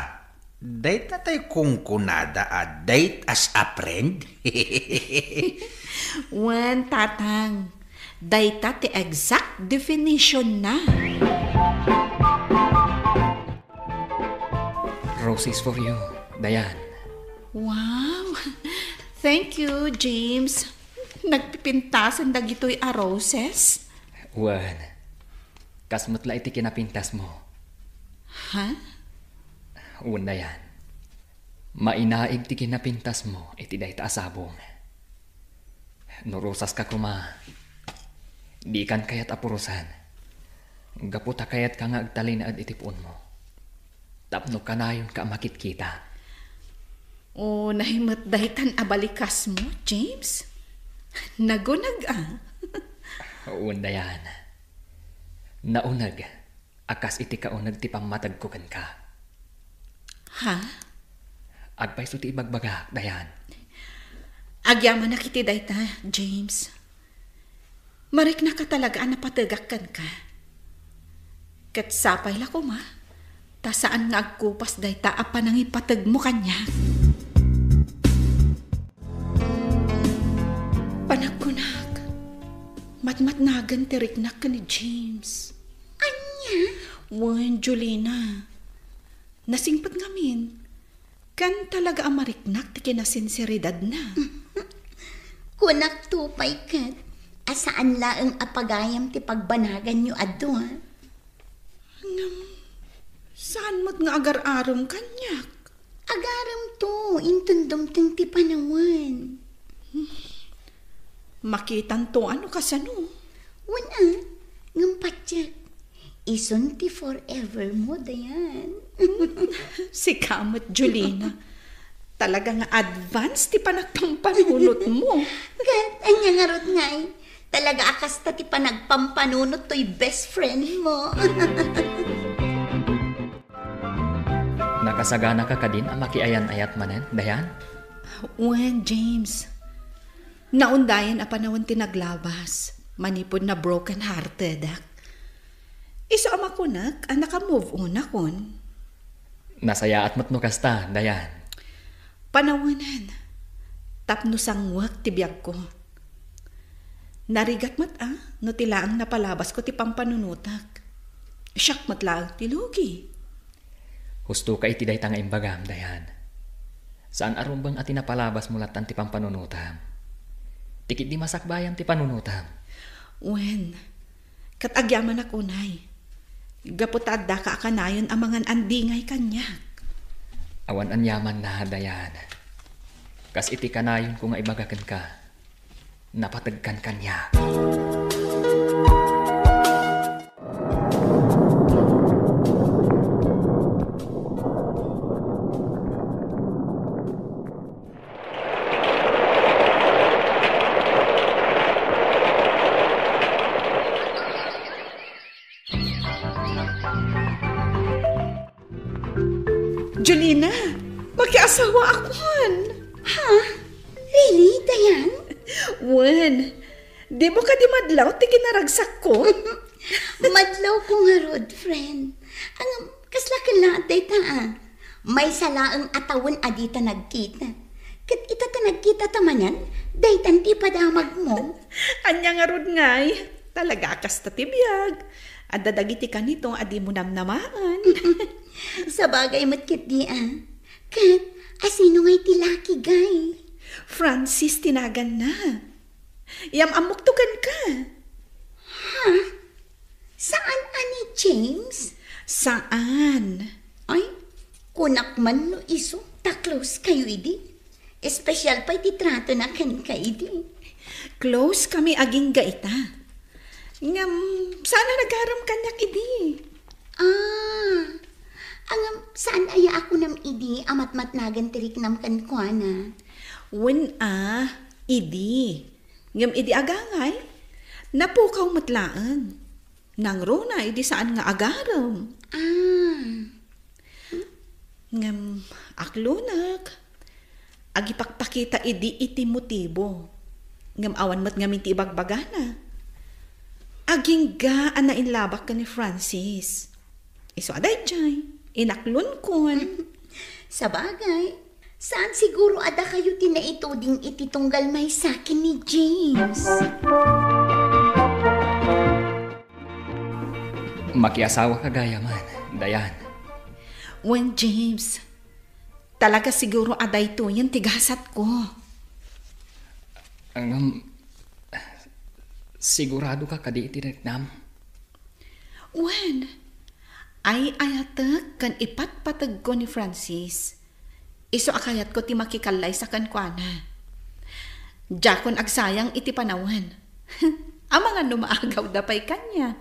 Date na tayo kung kunada date as a friend. Wan, tatang. Dayta ti exact definition na. Roses for you, Dayan. Wow. Thank you, James. Nagpipintasan dagitoy roses? Wan. Kasmatla iti kinapintas mo. Ha? Wan, Dayan. Mainaig ti kinapintas mo iti dayta asabong. No rosas ka kuma. Di kan kayat apurusan. Gaputa kayat ka nga agtali na itipon mo. Tapno ka na yun ka makit-kita. O nahimat dahitan abalikas mo, James? Nagunag Uwan, Dayan. Naunag. Akas iti kaunag ti pamatagkukan ka. Ha? Agpaiso ti ibagbaga, Dayan. Agyaman na kiti dayta, James. Marik na ka talaga napatagakan ka. Katsapay la ko ma. Ta saan nagkupas dayta apa nang ipatag mo kanya. Panagkunag. Matmatnagan tiriknak ka ni James. Anya? Wan, Jolina. Nasingpat ngamin. Kan talaga amariknak ti kinasinseridad na. Kunak tupay kat. Asaan laang apagayam ti pagbanagan nyo adto Saan mo't nga agar-arom kanyak? Agaram to, intundom ting ti panawan. Makitan to ano kasano? Wana, ngampatyak. Ison ti forever mo, Dayan. Si kamot, Julina. Talaga nga advance ti panagpampanunot mo. Gat, ang nangarot nga eh. Talaga akas ta ti panagpampanunot to'y best friend mo. Nakasagana ka din ang makiayan-ayat manen, Dayan? When, James, naundayan a panahon tinaglabas, manipod na broken-hearted, Iso ama ko naka-move on akon. Nasaya at matno kasta, Dayan. Panawanan, tapno sang wak ti biyag ko. Narigat no tilaang napalabas ko ti pampanunutak. Siyak matlaang ti lugi. Husto ka iti dayta nga imbagam, Dayan. Saan arumbang ati napalabas mulatan ti pampanunutam? Tikit di masakbayan ti panunutam. Wen, katagyaman ako nay. Gaputad da ka akanayon ang mga andingay kanyak. Awan anyaman na, Dayan. Kas iti kanayon kung nga ibagakan ka, napatagkan kanya. Julina, makiasawa akon. Ha? Really, Dayan? Wen, di mo ka di madlaw ti kinaragsak ko? Madlaw ko nga rod, friend. Ang kaslakan lahat dayta May salaang atawon adita nagkita. Kat ita nagkita tamanan, daytan ti padamag mo. Anya nga rod ngay, talaga kas tatibiyag. At dadagiti ka nito, adi mo namnamaan. Sa bagay matkit di Kat, asino ngay ti laki gay? Francis, tinagan na. Yam amuktukan ka. Ha? Saan ani, James? Saan? Ay, kunak man no iso, ta-close kayo idi. Espesyal pa iti trato na kan ka idi. Close kami aging gaita. Ngam, sana nagharam kanyak idi. Saan aya ako nam idi amat nagan tirik nam kan kuana? Wen idi. Ngam idi agangay. Napukaw matlaan. Nang rona idi saan nga agaram. Ngam, aklunak. Agipakpakita idi iti motibo. Ngam awan mat ngamin ti ibagbagana. Aging gaan na inlabak ka ni Francis. Iso aday jay. Inaklon kon. Sa bagay, saan siguro ada kayo tinaituding ititunggal may sakin ni James? Makiasawa ka gaya man, Dayan. When James, talaga siguro aday to yan tigasat ko. Sigurado ka kadi itinagdam? When? Ay ayatek kan ipatpatag ko ni Francis. Iso akayat ko ti makikalay sa kankwana. Jakon agsayang iti panawan. Ang mga numaagaw dapay kanyak.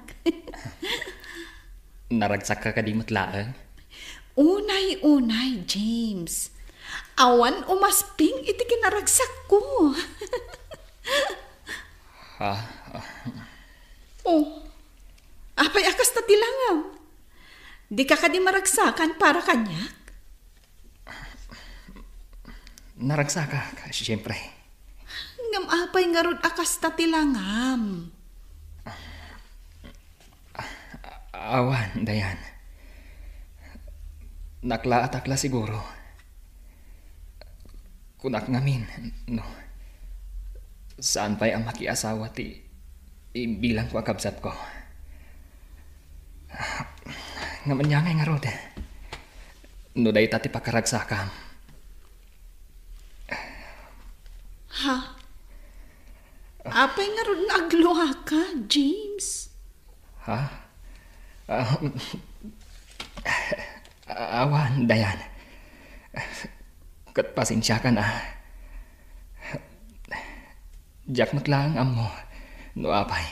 Naragsak ka kadi matlaang? Unay, James. Awan umasping iti kinaragsak ko. Apay akas na tilangam. Di ka di maragsakan para kanyak? Naragsaka ka, siyempre. Ngam apay nga rod akas na tilangam. Awan, Dayan. Nakla at akla siguro. Kunak ngamin, no. Saan pa'y ang makiasawa ti bilang ko akabsat ko. Ngaman niya nga rod. No day tati pakaragsakam. Ha? Apay nga rod agluha ka, James? Ha? Awan, Dayan. Kat pasensya ka na. Jack matlang amo. No apay.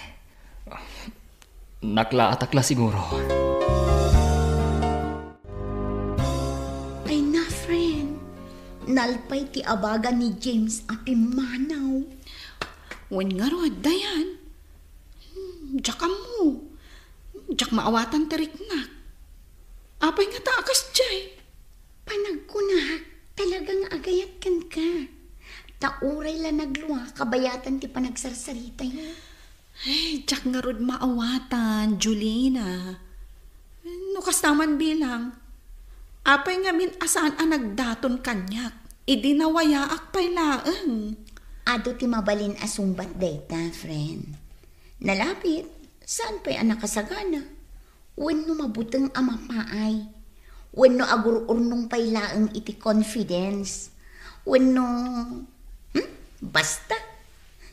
Nakla-atakla siguro. Ay na, friend. Nalpay ti abaga ni James ati manaw. Wen nga ro, Dayan. Diyak mo. Diyak maawatan tiriknak. Apay nga taakas jay. Panagkunahak, talagang agayat kan ka. Tauray la nagluwa, kabayatan ti panagsarsarita yun. Ay, diyak nga ro maawatan, Julina. Nukas naman bilang. Apay nga min asaan ang nagdaton kanyak. Idinawayaak pay laeng. Ado ti mabalin asumbat data, friend. Nalapit, saan pa'y anak kasagana? When no mabutang amapaay. When no agur-urnong pa'y laeng iti confidence. When no... Basta.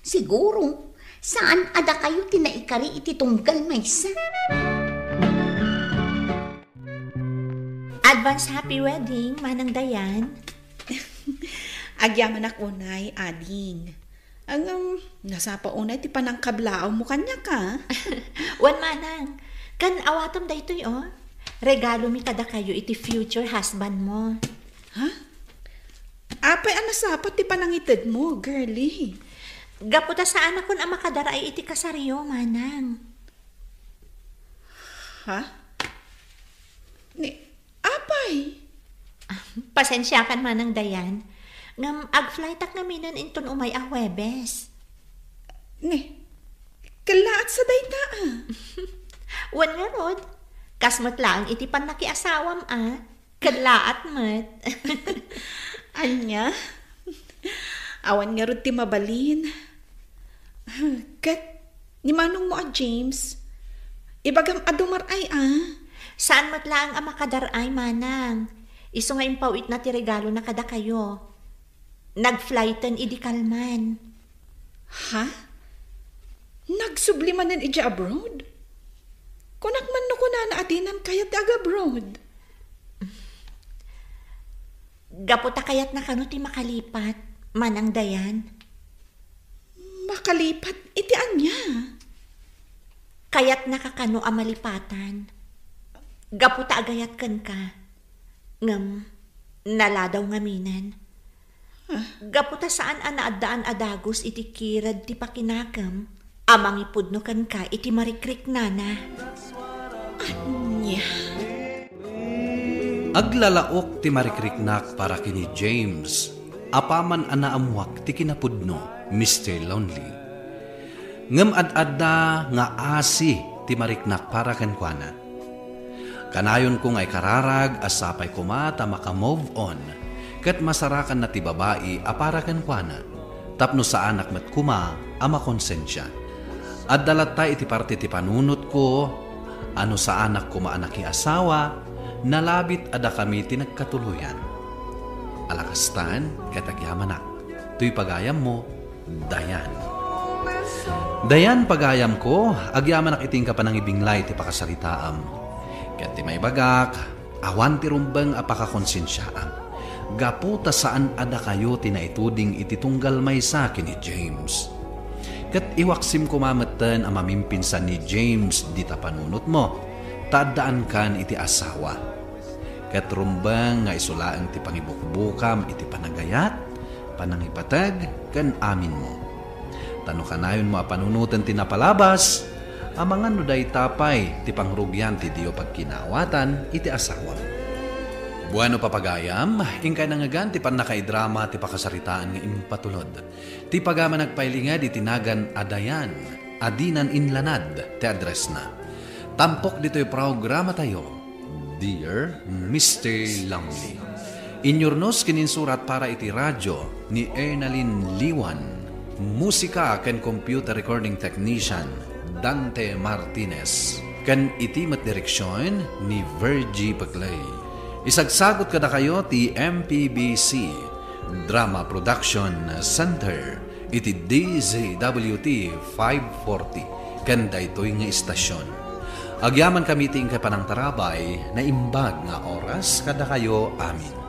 Siguro, saan ada kayo tinaikari iti tunggal maysa? Advance happy wedding, Manang Dayan. Agyaman ako unay, ading. Ang nasa pa unay, ti panang kablao mo kanya ka. Wan Manang, kan awatom da ito'y regalo mi kada kayo iti future husband mo. Ha? Apay anasapat ti panangitid mo, girlie. Gaputa sa anak kon ang makadaray iti kasaryo, Manang. Ha? Apay? Pasensya kan, Manang Dayan. Ngam ag-flight ak naminan inton umay a Huwebes. Kalaat sa dayta Wan nga rod, kasmat lang iti pan nakiasawam kalaat mat. Anya? Awan nga rod ti mabalin. Kat, ni manong mo James, ibagam adumar ay Saan mat lang ang makadaray, Manang? Iso nga impawit na ti regalo na kada kayo. Nag-flighten idi kalman. Ha? Nagsublimanan iji abroad? Kunak man no kunana atinan kayat ag-abroad. Gaputa kayat na kano ti makalipat, Manang Dayan. Makalipat? Iti anya? Kayat nakakano ang malipatan. Gaputa agayat kan ka. Ngam, naladaw ngaminan. Gaputa saan anaadaan adagos iti kirad ti pakinakam, amang ipudno kan ka iti marikrik nana. Anya? Aglalaok ti marikriknak para kini James, apaman anaamuak ti kinapudno, Mr. Lonely. Ngem ad-adda nga asi ti mariknak para kan kuana. Kanayon kong ay kararag asapay kumata maka-move on, kat masarakan na ti babae apara kan kuana, tapno sa anak mat kuma ama konsensya. At dalatay iti parte ti panunot ko, ano sa anak kuma anak asawa, nalabit ada kami tinagkatuluyan. Alakastan, katagyamanak, tuy pagayam mo, Dayan. Dayan pagayam ko, agyamanak iting ka panangibinglay ti pakasaritaam. Kat ti may bagak, awan ti rumbang apakakonsensyaam. Gaputa saan ada kayo tinaituding iti tunggal may sa ni James. Kat iwaksim kumamatan ang mamimpinsan ni James di ta panunot mo, tadaan kan iti asawa. Kat rumbang nga isulaang ti pangibukbukam iti panagayat, panangipatag kan amin mo. Tano kanayon mo panunutan ti napalabas, amangan no day tapay ti pangrugyan ti Dio pagkinawatan iti asawa. Bueno papagayam, ingkay nangagan ti panakaidrama ti pakasaritaan nga impatulod. Ti pagama nagpailinga di tinagan adayan, adinan inlanad ti address na. Tampok dito'y programa tayo, Dear Mr. Lonely. Inyornos kininsurat para iti radyo ni Ernalyn Liwan, musika ken computer recording technician Dante Martinez, ken itimat direksyon ni Virgie Paglay. Isagsagot kada kayo ti MPBC Drama Production Center iti DZWT 540 ken daytoy nga istasyon. Agyaman kami ting kapanang tarabay na imbag nga oras kada kayo amin.